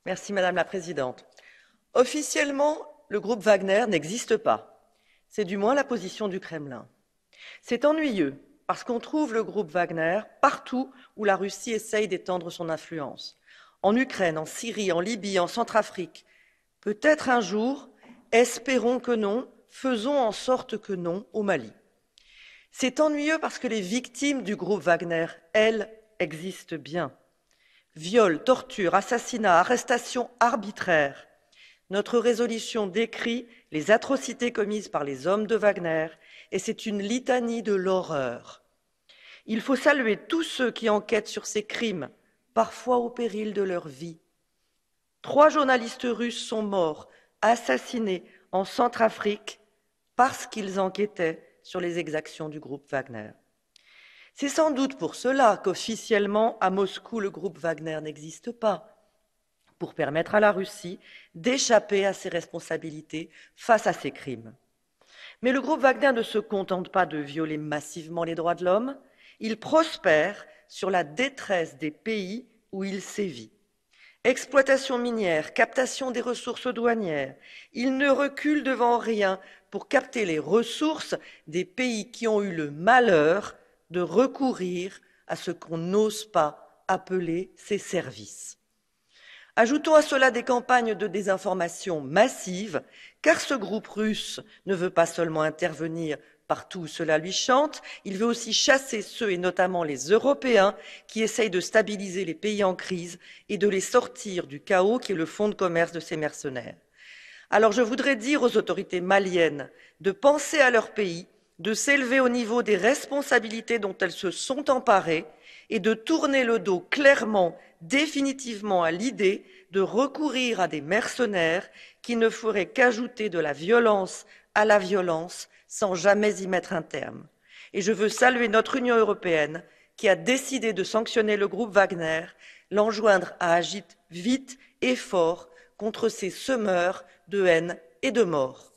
Merci Madame la Présidente. Officiellement, le groupe Wagner n'existe pas. C'est du moins la position du Kremlin. C'est ennuyeux parce qu'on trouve le groupe Wagner partout où la Russie essaye d'étendre son influence. En Ukraine, en Syrie, en Libye, en Centrafrique. Peut-être un jour, espérons que non, faisons en sorte que non au Mali. C'est ennuyeux parce que les victimes du groupe Wagner, elles, existent bien. Viols, tortures, assassinats, arrestations arbitraires. Notre résolution décrit les atrocités commises par les hommes de Wagner et c'est une litanie de l'horreur. Il faut saluer tous ceux qui enquêtent sur ces crimes, parfois au péril de leur vie. 3 journalistes russes sont morts, assassinés en Centrafrique parce qu'ils enquêtaient sur les exactions du groupe Wagner. C'est sans doute pour cela qu'officiellement, à Moscou, le groupe Wagner n'existe pas, pour permettre à la Russie d'échapper à ses responsabilités face à ces crimes. Mais le groupe Wagner ne se contente pas de violer massivement les droits de l'homme, il prospère sur la détresse des pays où il sévit. Exploitation minière, captation des ressources douanières, il ne recule devant rien pour capter les ressources des pays qui ont eu le malheur de recourir à ce qu'on n'ose pas appeler ses services. Ajoutons à cela des campagnes de désinformation massives, car ce groupe russe ne veut pas seulement intervenir partout où cela lui chante, il veut aussi chasser ceux, et notamment les Européens, qui essayent de stabiliser les pays en crise et de les sortir du chaos qui est le fonds de commerce de ces mercenaires. Alors je voudrais dire aux autorités maliennes de penser à leur pays, de s'élever au niveau des responsabilités dont elles se sont emparées et de tourner le dos clairement, définitivement à l'idée de recourir à des mercenaires qui ne feraient qu'ajouter de la violence à la violence sans jamais y mettre un terme. Et je veux saluer notre Union européenne qui a décidé de sanctionner le groupe Wagner, l'enjoindre à agir vite et fort contre ces semeurs de haine et de mort.